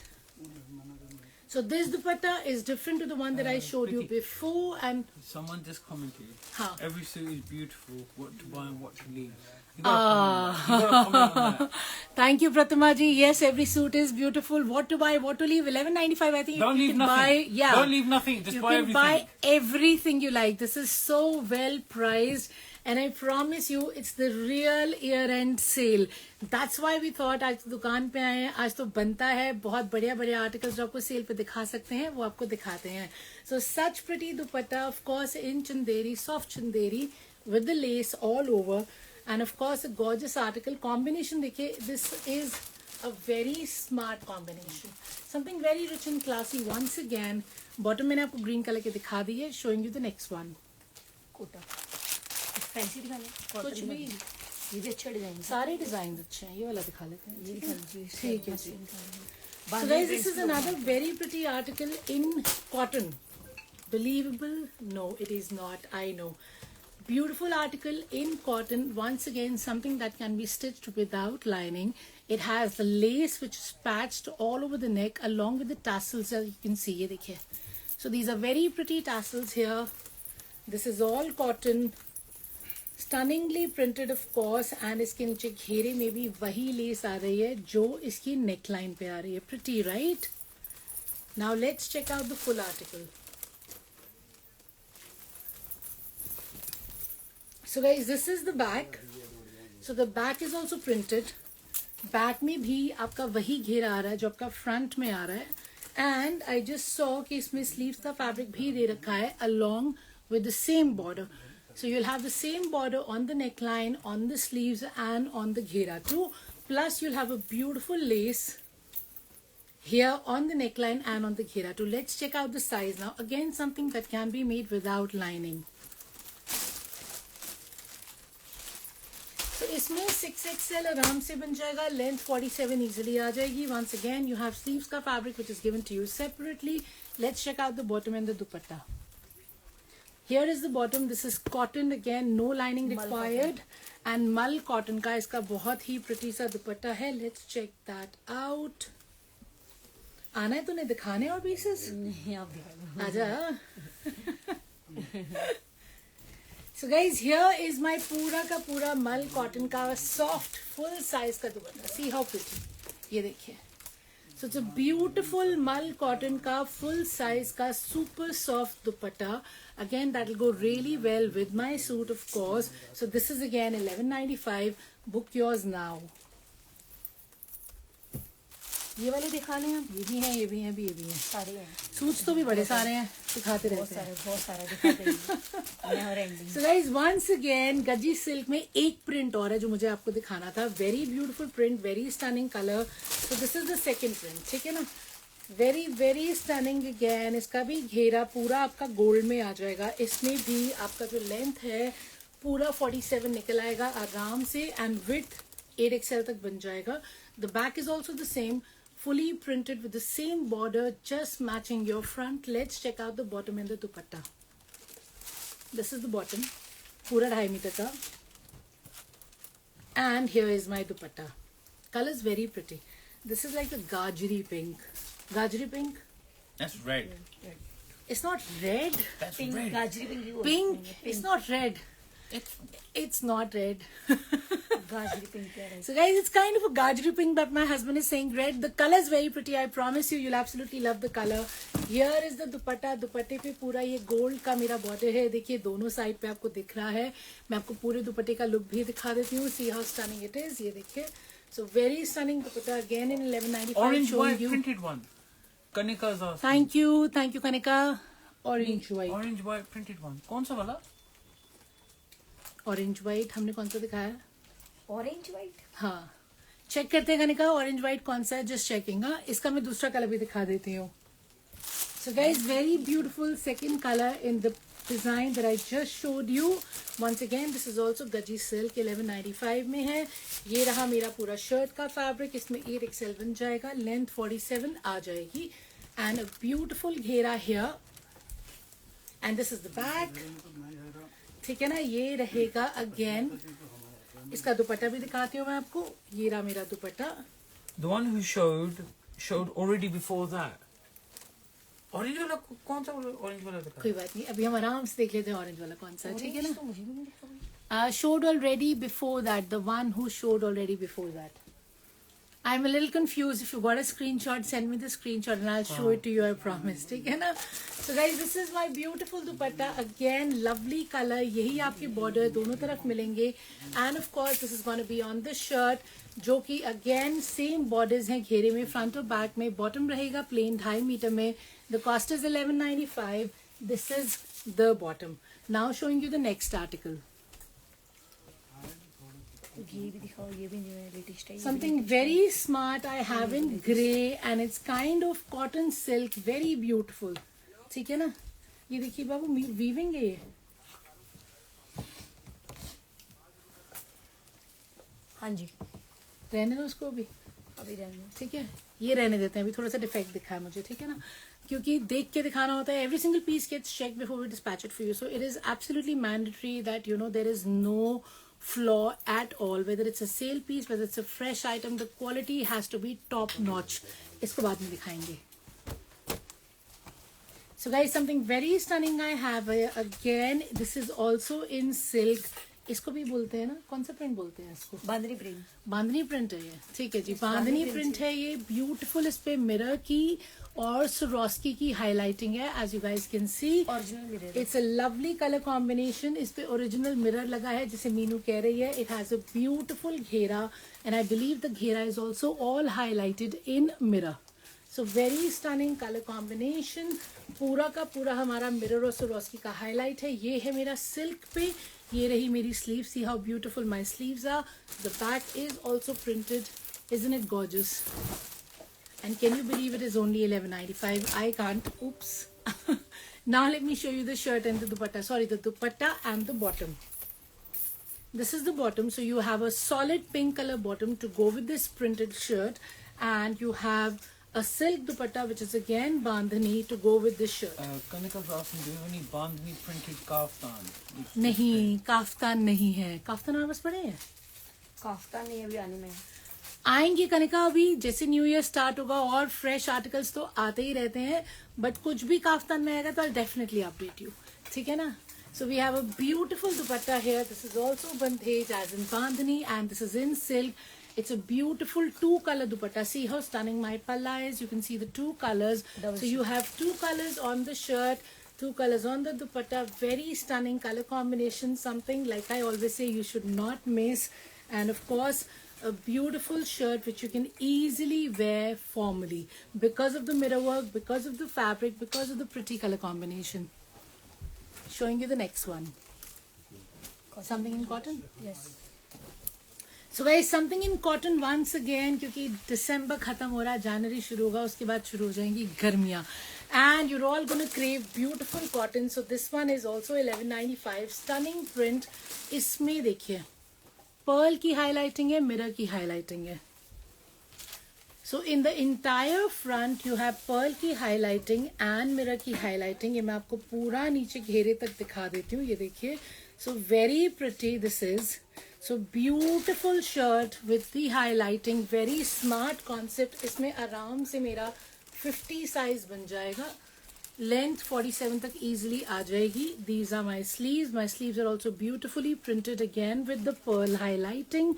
So this dupatta is different to the one that I showed you before. And Someone just commented. हाँ. Every suit is beautiful. What to buy and what to leave. You gotta comment on that. Thank you, Pratima ji. Yes, every suit is beautiful. What to buy, what to leave. $11.95. I think Don't you leave can nothing. buy. Yeah, Don't leave nothing. Just you buy can everything. buy everything you like. This is so well priced, and I promise you, it's the real year-end sale. That's why we thought आज दुकान पे आए हैं. आज तो बनता है. बहुत बढ़िया बढ़िया आर्टिकल्स जो आपको सेल पे दिखा सकते हैं वो आपको दिखाते हैं. So such pretty dupatta, of course, in chanderi, soft chanderi with the lace all over. And of course a gorgeous article. Combination देखिए, this is a very smart combination. Something very rich and classy. Once again, bottom मैंने आपको green color के दिखा दी है. Showing you the next one. Kota fancy दिखाने. कुछ भी, ये भी अच्छा डिजाइन है. सारे डिजाइन अच्छे हैं. ये वाला दिखा लेते हैं. ये दिखा लीजिए. ठीक है जी. So guys, this is another very pretty article in cotton. Believable? No, it is not. I know. Beautiful article in cotton. Once again, something that can be stitched without lining. It has the lace which is patched all over the neck along with the tassels, as you can see. ये देखिए. So these are very pretty tassels here. This is all cotton. Stunningly printed of course. And इसके नीचे घेरे में भी वही less आ रही है जो इसकी neckline पे आ रही है. Pretty, right? Now let's check out the full article. So guys, this is the back. So the back is also printed. Back में भी आपका वही घेरा आ रहा है जो आपका फ्रंट में आ रहा है. एंड आई जस्ट सॉ कि इसमें स्लीव्स का फैब्रिक भी दे रखा है along with the same border. So you'll have the same border on the neckline, on the sleeves and on the ghera too. Plus you'll have a beautiful lace here on the neckline and on the ghera too. Let's check out the size now. Again, something that can be made without lining. So इसमें 6XL आराम से बन जाएगा. Length 47 easily आ जाएगी. Once again, you have sleeves का fabric which is given to you separately. Let's check out the bottom and the dupatta. Here is the bottom. This is cotton again, no lining required. And मल cotton का इसका बहुत ही pretty सा दुपट्टा है. Let's check that out. आना है तूने दिखाने और pieces? नहीं, आप दिखा दो. आजा. So guys, here is my पूरा का पूरा मल cotton का soft full size का दुपट्टा. See how pretty. ये देखिए. So it's a beautiful मल cotton का full size का super soft dupatta. Again, that will go really well with my suit, of course. So this is again $11.95. Book yours now. ये वाले दिखाने हैं. ये भी हैं, ये भी हैं, ये भी हैं. सारे हैं. सूट्स तो भी बड़े सारे हैं. दिखाते बहुत रहते हैं. सारे बहुत सारे दिखाते हैं. Never ending. So guys, once again, गजी सिल्क में एक प्रिंट और है जो मुझे आपको दिखाना था. Very beautiful print, very stunning color. So this is the second print. ठीक है ना? Very very stunning again. इसका भी घेरा पूरा आपका गोल्ड में आ जाएगा. इसमें भी आपका जो लेंथ है पूरा 47 निकल आएगा आराम से. एंड विड्थ 8XL तक बन जाएगा. The back is also the same. Fully printed with the same border, just matching your front. Let's check out the bottom and the dupatta. This is the bottom, पूरा 2.5 metre का. And here is my dupatta. Color is very pretty. This is like a gajri pink. Gajri pink? That's red. It's not red. That's Pink, red. गाजरी pink ही Pink. It's not red. It's not red. गाजरी pink कह रहे हैं. So guys, it's kind of a gajri pink, but my husband is saying red. The color is very pretty. I promise you, you'll absolutely love the color. Here is the dupatta. दुपट्टे पे पूरा ये gold का मेरा border है. देखिए दोनों side पे आपको दिख रहा है. मैं आपको पूरे दुपट्टे का लुक भी दिखा देती हूँ. See how stunning it is. ये देखिए. So very stunning dupatta again in $11.95. Orange showing white you. printed one. Kanika's asking. Thank you Kanika. Orange white. Orange white printed one. कौन सा वाला? Orange white हमने कौन सा दिखाया? Orange white. हाँ, चेक करते हैं कनिका ऑरेंज व्हाइट कौन सा है. Just checking. हाँ, इसका मैं दूसरा कलर भी दिखा देती हूँ. So guys, very beautiful second colour in the design that I just showed you. Once again this is also gaji silk. 11.95 में है. ये रहा मेरा पूरा शर्ट का फैब्रिक. इसमें 8XL बन जाएगा. लेंथ 47 आ जाएगी. एंड अ ब्यूटिफुल घेरा here. And this is the back. ठीक है ना? ये रहेगा अगेन. इसका दुपट्टा भी दिखाती हूँ मैं आपको. ये रहा मेरा दुपट्टा. The one who showed already before that. Orange वाला कौन सा orange वाला दिखा? कोई बात नहीं, अभी हम आराम से देख लेते हैं ऑरेंज वाला कौन सा है. ठीक है ऑरेंज ना? तो मुझे भी नहीं दिखा. Showed already before that. The one who showed already before that. I'm a little confused. If you got a screenshot, send me the screenshot and I'll show it to you. I promise. ठीक है ना? So guys, this is my beautiful dupatta. Again, lovely color. यही आपके border दोनों तरफ मिलेंगे. And of course, this is going to be on the shirt, जो कि again same borders हैं घेरे में, front और back में. Bottom रहेगा plain 2.5 मीटर में. The cost is $11.95. This is the bottom. Now showing you the next article. ये भी दिखाओ. ये भी न्यू है, लेटेस्ट है. Something very smart I have in grey and it's kind of cotton silk, very beautiful. ठीक है ना? ये देखिए बाबू, वीविंग है ये. हाँ जी, रहने दो उसको भी. अभी रहने दो. ठीक है, ये रहने देते हैं. अभी थोड़ा सा डिफेक्ट दिखा है मुझे. ठीक है ना? क्योंकि देख के दिखाना होता है. Every single piece gets check before we dispatch it for you. So it is absolutely mandatory that you know there is no flaw at all, whether it's a sale piece, whether it's a fresh item, the quality has to be top notch. इसको बाद में दिखाएंगे. So guys, something very stunning I have again. This is also in silk. इसको भी बोलते हैं ना, कौन सा प्रिंट बोलते हैं इसको? बांधनी प्रिंट। बांधनी प्रिंट है ये, ठीक है जी, बांधनी प्रिंट है ये। ब्यूटीफुल, इस पे मिरर की और स्वरोस्की की हाईलाइटिंग है, as you guys can see. Original mirror. It's a lovely colour combination. इस पे ओरिजिनल मिरर लगा है, जिसे मीनू कह रही है। इट हैज अ ब्यूटीफुल घेरा एंड आई बिलीव द घेरा is also all highlighted in mirror. So very stunning colour combination. पूरा का पूरा हमारा मिरर और स्वरोस्की का हाईलाइट है। ये है मेरा सिल्क पे। ये रही मेरी sleeve, see how beautiful my sleeves are. The back is also printed, isn't it gorgeous? And can you believe it is only $11.95? I can't. Oops. Now let me show you the shirt and the dupatta. Sorry, the dupatta and the bottom. This is the bottom. So you have a solid pink color bottom to go with this printed shirt, and you have a silk dupatta which is again bandhani to go with this shirt. Kanika's asking, do you have any bandhani printed kaftan? नहीं, kaftan नहीं है। Kaftan आप बस पड़े हैं, kaftan नहीं अभी आने में है। आएंगे कनिका। अभी जैसे न्यू ईयर स्टार्ट होगा और फ्रेश आर्टिकल्स तो आते ही रहते हैं, बट कुछ भी काफ्तान में आएगा तो आई डेफिनेटली अपडेट यू, ठीक है ना। So we have a beautiful dupatta here. This is also bandhej as in bandhani, and this is in silk. It's a beautiful 2-color dupatta. See how stunning my palla is. You can see the 2 colors. So you have 2 colors on the shirt, 2 colors on the dupatta. Very stunning color combination. Something like I always say you should not miss. And of course, a beautiful shirt which you can easily wear formally because of the mirror work, because of the fabric, because of the pretty color combination. Showing you the next one. Something in cotton? Yes. So guys, something in cotton once again, क्योंकि दिसंबर खत्म हो रहा है, जनवरी शुरू होगा, उसके बाद शुरू हो जाएंगी गर्मियाँ, and you're all gonna crave beautiful cotton. So this one is also $11.95. Stunning print. इसमें देखिए पर्ल की हाईलाइटिंग है, मिरर की हाईलाइटिंग है. So in the entire front you have pearl की highlighting and mirror की highlighting. ये मैं आपको पूरा नीचे घेरे तक दिखा देती हूँ, ये देखिए. So very pretty this is. So beautiful shirt with the highlighting. Very smart concept. इसमें आराम से मेरा 50 size बन जाएगा. Length 47 तक easily आ जाएगी. These are my sleeves. My sleeves are also beautifully printed again with the pearl highlighting.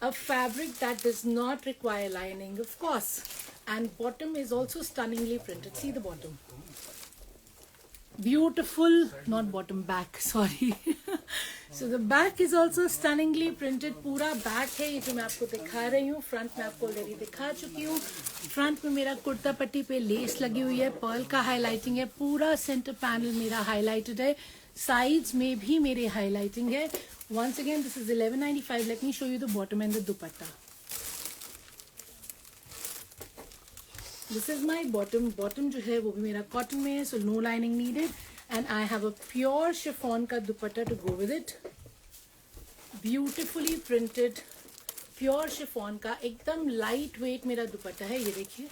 A fabric that does not require lining, of course, and bottom is also stunningly printed. See the bottom, beautiful, not bottom, back, sorry. So the back is also stunningly printed. पूरा back है ये जो मैं आपको दिखा रही हूँ. Front में आपको ऑलरेडी दिखा चुकी हूँ. फ्रंट में मेरा कुर्ता पट्टी पे लेस लगी हुई है, पर्ल का हाईलाइटिंग है, पूरा सेंटर पैनल मेरा हाईलाइटेड है, साइड्स में भी मेरे हाईलाइटिंग है. Once again, this is $11.95. Let me show you the bottom and the dupatta. This is my bottom. Bottom जो है वो भी मेरा cotton में है, so no lining needed. And I have a pure chiffon का dupatta to go with it. Beautifully printed, pure chiffon का एकदम light weight मेरा dupatta है, ये देखिए.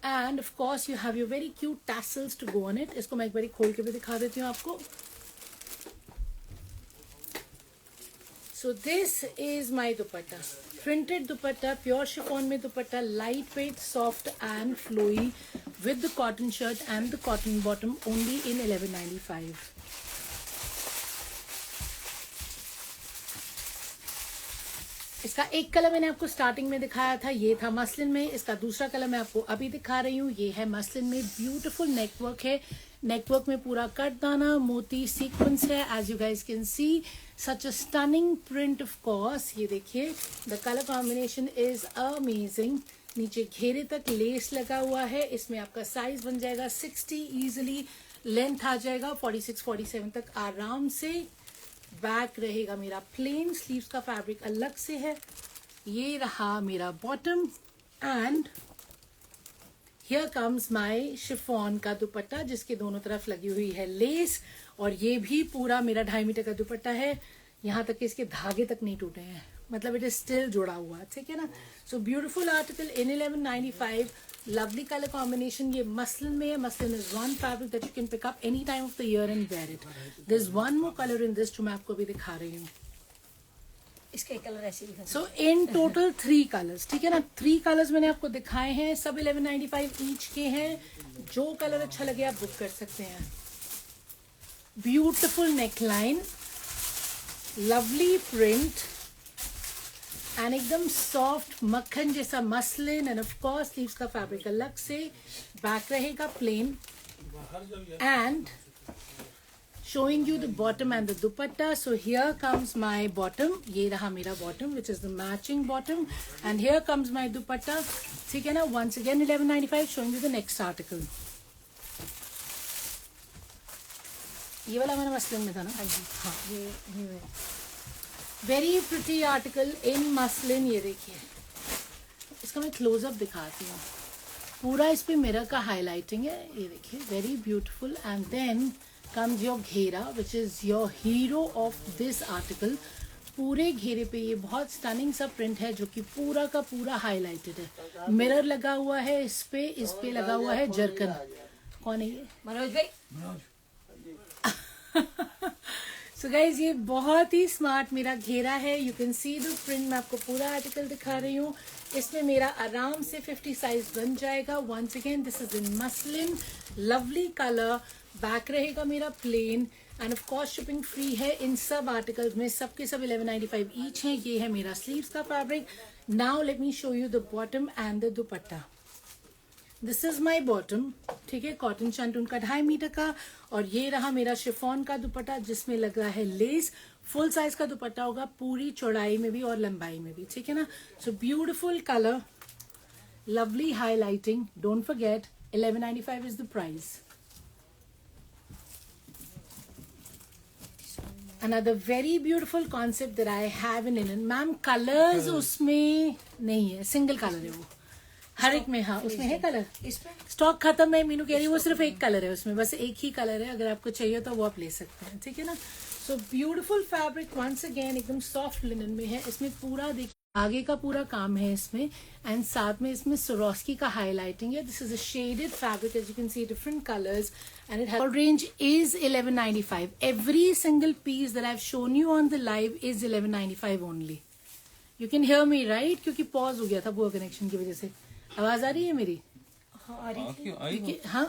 And of course, you have your very cute tassels to go on it. इसको मैं एक बारी खोल के भी दिखा देती हूँ आपको. So this is my dupatta, printed dupatta, pure chiffon में dupatta, lightweight, soft and flowy with the cotton shirt and the cotton bottom, only in $11.95. इसका एक कलर मैंने आपको स्टार्टिंग में दिखाया था, ये था मसलिन में. इसका दूसरा कलर मैं आपको अभी दिखा रही हूँ, ये है मसलिन में. ब्यूटीफुल नेकवर्क है, नेकवर्क में पूरा कट दाना मोती सीक्वेंस है, as you guys can see. Such a stunning print of course. ये देखिए the colour combination is amazing. नीचे घेरे तक लेस लगा हुआ है. इसमें आपका साइज बन जाएगा 60 इजिली. लेंथ आ जाएगा 46-47 तक आराम से. बैक रहेगा मेरा प्लेन, स्लीव्स का फैब्रिक अलग से है. ये रहा मेरा bottom and here comes my chiffon का दुपट्टा जिसके दोनों तरफ लगी हुई है लेस. और ये भी पूरा मेरा 2.5 मीटर का दुपट्टा है. यहाँ तक कि इसके धागे तक नहीं टूटे हैं, मतलब इट इज स्टिल जुड़ा हुआ, ठीक है ना. So beautiful article in $11.95. Lovely colour combination. ये मसलिन में है. Muslin is one fabric that you can pick up any time of the year and wear it. There is one more colour in this जो मैं आपको भी दिखा रही हूँ. इसके कलर ऐसे दिखा. सो इन टोटल 3 कलर्स, ठीक है ना. 3 कलर्स मैंने आपको दिखाए हैं, सब $11.95 ईच के हैं. जो कलर अच्छा लगे आप बुक कर सकते हैं. Beautiful neckline, lovely print and एकदम सॉफ्ट मक्खन जैसा muslin and of course sleeves का फैब्रिक अलग से, बैक रहेगा plain and showing you the bottom and the dupatta. So here comes my bottom, ये रहा मेरा bottom which is the matching bottom, and here comes my dupatta. ठीक है ना, once again 1195. showing you the next article. ये वाला हमारा muslin में था ना? हाँ, ये very pretty article in muslin. ये देखिए, इसका मैं क्लोजअप दिखाती हूँ. पूरा इस पे मिरर का हाईलाइटिंग है. ये देखिए, very beautiful. And then comes your घेरा which is your hero of this article. पूरे घेरे पे ये बहुत स्टनिंग सा प्रिंट है जो कि पूरा का पूरा हाईलाइटेड है. मिरर लगा हुआ है इस पे लगा हुआ है जरकन. कौन है ये? मनोज भाई. सो गाइज, ये बहुत ही स्मार्ट मेरा घेरा है. You can see the print. मैं आपको पूरा आर्टिकल दिखा रही हूँ. इसमें मेरा आराम से 50 साइज बन जाएगा. Once again this is in muslin, lovely colour. Back रहेगा मेरा plain and of course shipping free है इन सब आर्टिकल्स में. सबके सब 1195 ईच है. ये है मेरा स्लीव्स का fabric. Now let me show you the bottom and the dupatta. This is my bottom. ठीक है, कॉटन शंटून का 2.5 मीटर का. और ये रहा मेरा शिफॉन का दुपट्टा जिसमें लग रहा है लेस. फुल साइज का दुपट्टा होगा, पूरी चौड़ाई में भी और लंबाई में भी. ठीक है ना. So beautiful colour, lovely highlighting. Don't forget 1195 is the price. Another very beautiful concept that I have in linen. Ma'am colours उसमें नहीं है, सिंगल कलर है वो हर एक में. हाँ, उसमें है कलर. स्टॉक खत्म है. मीनू कह रही है वो सिर्फ एक कलर है उसमें, बस एक ही कलर है. अगर आपको चाहिए तो वो आप ले सकते हैं. ठीक है ना. So beautiful fabric once again, एकदम सॉफ्ट लिनन में है. इसमें पूरा देखिए आगे का पूरा काम है इसमें. एंड साथ में इसमें Swarovski का हाईलाइटिंग है. This is a shaded fabric as you can see, different colours. And it has range is 1195. Every single piece that I've shown you on the live is 1195 only. You can hear me, right? क्योंकि pause हो गया था वो connection की वजह से. आवाज आ रही है मेरी? हाँ, आ रही थी. हाँ,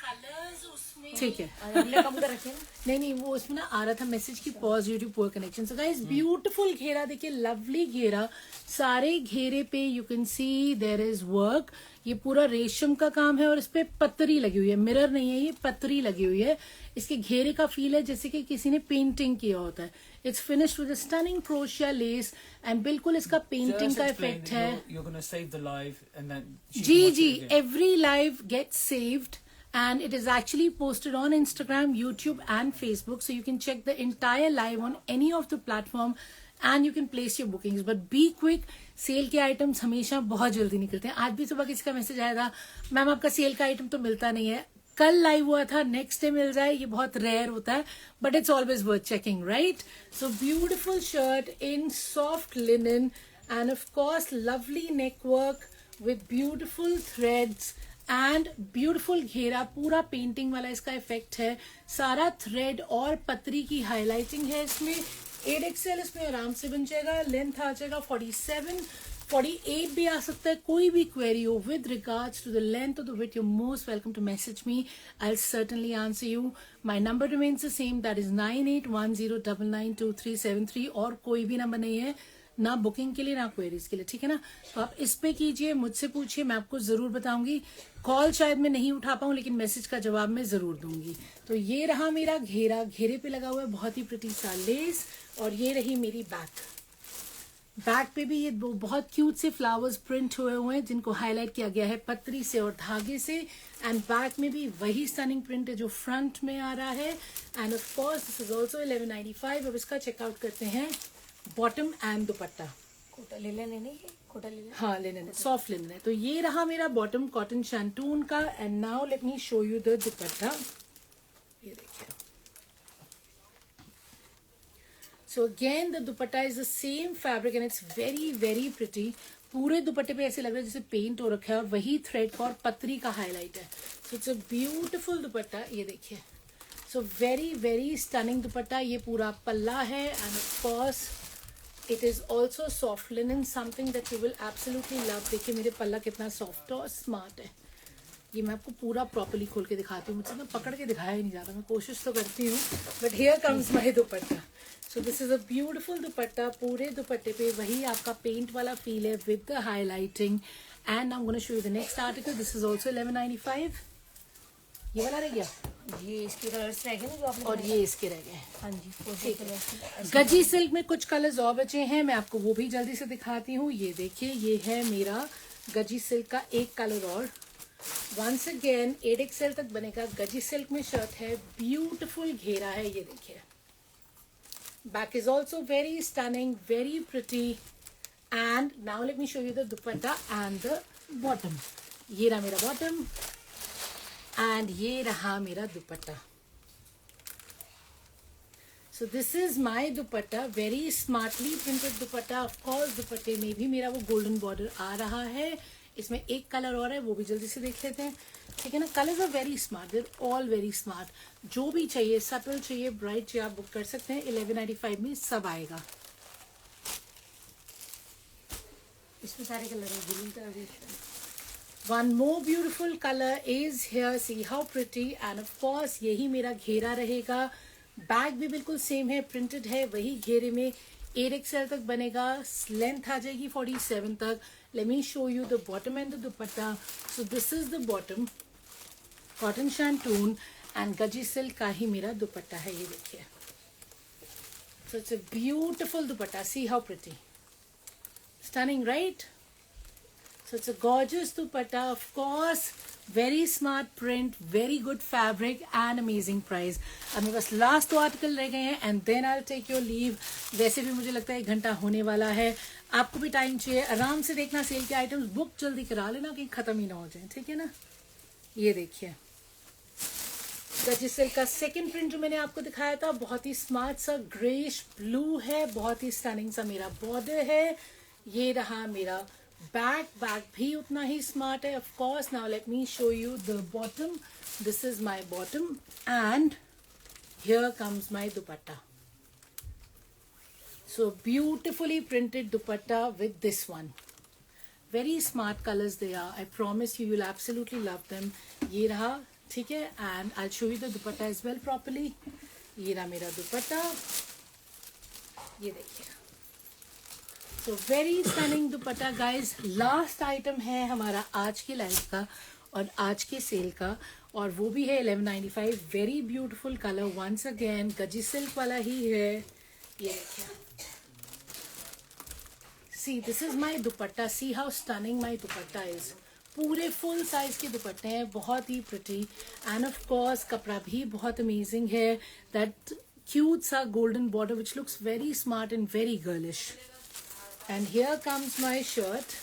कलर्स उसमें ठीक है. अगले कम कर रखे. नहीं, वो उसमें ना आ रहा था मैसेज की pause due to poor connection. So guys, beautiful घेरा देखिए, लवली घेरा. सारे घेरे पे you can see there is work. ये पूरा रेशम का काम है और इस पे पत्तरी लगी हुई है. मिरर नहीं है, ये पत्तरी लगी हुई है. इसके घेरे का फील है जैसे कि किसी ने पेंटिंग किया होता है. It's finished with stunning crochet lace and बिल्कुल इसका पेंटिंग का इफेक्ट है. जी, every live get saved and it is actually posted on Instagram, YouTube and Facebook, so you can check the entire live on any of the platform and you can place your bookings. But be quick, sale के items हमेशा बहुत जल्दी निकलते हैं. आज भी सुबह किसी का मैसेज आया था, मैम आपका सेल का आइटम तो मिलता नहीं है. कल लाइव हुआ था, नेक्स्ट डे मिल जाए, ये बहुत रेयर होता है, but it's always worth checking, right. So beautiful shirt in soft linen and of course lovely neck work with beautiful threads and beautiful घेरा. पूरा पेंटिंग वाला इसका इफेक्ट है. सारा थ्रेड और पतरी की हाईलाइटिंग है इसमें. 8XL इसमें आराम से बन जाएगा. लेंथ आ जाएगा 47, 48 भी आ सकता है. कोई भी क्वेरी हो with regards to the length of the width, you most welcome to message me. I will certainly answer you. My number remains the same, that is 9810992373. और कोई भी नंबर नहीं है, ना बुकिंग के लिए ना क्वेरीज के लिए. ठीक है ना. तो आप इस पे कीजिए, मुझसे पूछिए, मैं आपको जरूर बताऊंगी. कॉल शायद मैं नहीं उठा पाऊं लेकिन मैसेज का जवाब मैं जरूर दूंगी. तो ये रहा मेरा घेरा. घेरे पे लगा हुआ है बहुत ही प्रिटी सा लेस. और ये रही मेरी बैक. बैक पे भी ये बहुत क्यूट से फ्लावर्स प्रिंट हुए हैं जिनको हाईलाइट किया गया है पतरी से और धागे से. एंड बैक में भी वही स्टनिंग प्रिंट है जो फ्रंट में आ रहा है. And of course this is also 1195. अब इसका चेकआउट करते हैं बॉटम एंड दुपट्टा. कोटा ले लेने नहीं है, कोटा ले लेने. हाँ, लिनन है, सॉफ्ट लिनन है. तो ये रहा मेरा बॉटम कॉटन शैंटून का. And now let me show you the dupatta. ये देखिए. So again the dupatta is the same fabric and it's very very pretty. पूरे दुपट्टे पे ऐसे लग रहा है जैसे पेंट हो रखा है और वही थ्रेड का और पतरी का हाईलाइट है. सो इट्स अ ब्यूटिफुल दुपट्टा. ये देखिए. सो वेरी वेरी स्टनिंग दुपट्टा. ये पूरा पल्ला है and of course it is also soft linen, something that you will absolutely love. देखिए मेरे पल्ला कितना सॉफ्ट और स्मार्ट है. ये मैं आपको पूरा प्रॉपर्ली खोल के दिखाती हूँ. मुझसे ना पकड़ के दिखाया ही नहीं जाता, मैं कोशिश तो करती हूँ. But here comes my dupatta. So this is a beautiful दुपट्टा. पूरे दुपट्टे पे वही आपका पेंट वाला फील है with the highlighting. And I am gonna show you the next article. This is also 1195. ये वाला रह गया ये इसके कलर्स रह गए ना जो आपने और ये इसके रह गए. हाँ जी, ठीक है. गजी सिल्क में कुछ कलर्स और बचे हैं, मैं आपको वो भी जल्दी से दिखाती हूँ. ये देखिए, ये है मेरा गजी सिल्क का एक कलर और. वंस अगेन 8XL तक बनेगा. गजी सिल्क में शर्ट है, ब्यूटिफुल घेरा है. ये देखिए, back is also very stunning, very pretty. And now let me show you the dupatta and the bottom. ये रहा मेरा बॉटम एंड ये रहा मेरा दुपट्टा. सो this is my dupatta, very smartly printed dupatta. Of course दुपट्टे में भी मेरा वो गोल्डन बॉर्डर आ रहा है. इसमें एक कलर और है, वो भी जल्दी से देख लेते हैं. ठीक है ना. Colours are very smart, they're all very smart. जो भी चाहिए, सटल चाहिए, ब्राइट चाहिए, आप बुक कर सकते हैं. 1195 में सब आएगा. इसमें सारे कलर हैं, ग्रीन कलर भी. One more beautiful color is here. See how pretty. And of course यही मेरा घेरा रहेगा. बैग भी बिल्कुल सेम है, प्रिंटेड है वही घेरे में. 8XL तक बनेगा. लेंथ आ जाएगी 47 तक. Let me show you the bottom and the dupatta. So this is the bottom, cotton shantoon and gaji silk का ही मेरा दुपट्टा है. ये देखिए. So it's a beautiful dupatta. See how pretty. Stunning, right? So it's a gorgeous dupatta, of course. Very smart print, very good fabric and amazing price. अब मेरे पास last 2 article रह गए हैं and then I'll take your leave. वैसे भी मुझे लगता है 1 घंटा होने वाला है. आपको भी टाइम चाहिए, आराम से देखना सेल के आइटम्स. बुक जल्दी करा लेना कहीं खत्म ही ना हो जाए. ठीक है ना. ये देखिए, गजी सिल्क का सेकंड प्रिंट जो मैंने आपको दिखाया था, बहुत ही स्मार्ट सा ग्रेश ब्लू है. बहुत ही स्टनिंग सा मेरा बॉर्डर है. ये रहा मेरा बैक. बैक भी उतना ही स्मार्ट है. Of course. Now let me show you the bottom. This is my bottom and here comes my dupatta. So beautifully printed dupatta with this one. Very smart colours they are. I promise you will absolutely love them. ये रहा. ठीक है. And I show you the dupatta as well properly. ये रहा मेरा दुपट्टा. ये देखिए. So very stunning dupatta guys. Last item है हमारा आज की लाइफ का और आज के सेल का, और वो भी है 1195. Very beautiful colour. Once again gaji silk वाला ही है. ये देखिए. See this is my dupatta. See how stunning my dupatta is. पूरे फुल साइज के दुपट्टे हैं, बहुत ही प्रिटी. एंड ऑफ कोर्स कपड़ा भी बहुत अमेजिंग है. दैट क्यूट सा golden border which looks very smart and very girlish. And here comes my shirt.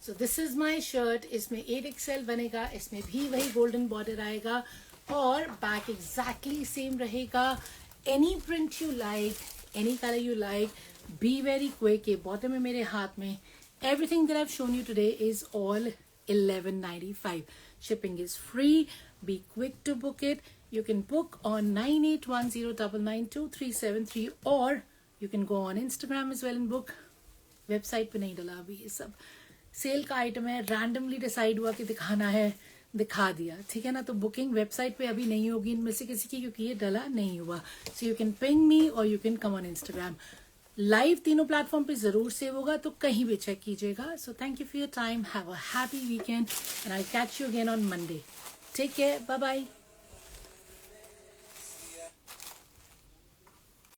So this is my shirt. इसमें 8XL बनेगा. इसमें भी वही गोल्डन बॉर्डर आएगा और बैक एग्जैक्टली सेम रहेगा. Any print you like, any color you like. Be very quick. ये bottom है मेरे हाथ में. Everything that I've shown you today is all 1195. Shipping is free. Be quick to book it. You can book on 9810992373 or you can go on Instagram as well and book. Website पे नहीं डला अभी. ये सब cell का item है. Randomly decide हुआ कि दिखाना है, दिखा दिया. ठीक है ना. तो बुकिंग वेबसाइट पे अभी नहीं होगी इनमें से किसी की, क्योंकि ये डला नहीं हुआ. So you can ping me और you can come on Instagram. Live तीनों प्लेटफॉर्म पे जरूर सेव होगा, तो कहीं भी चेक कीजिएगा. So thank you for your time. Have a happy weekend and I catch you again on Monday. Take care. Bye bye.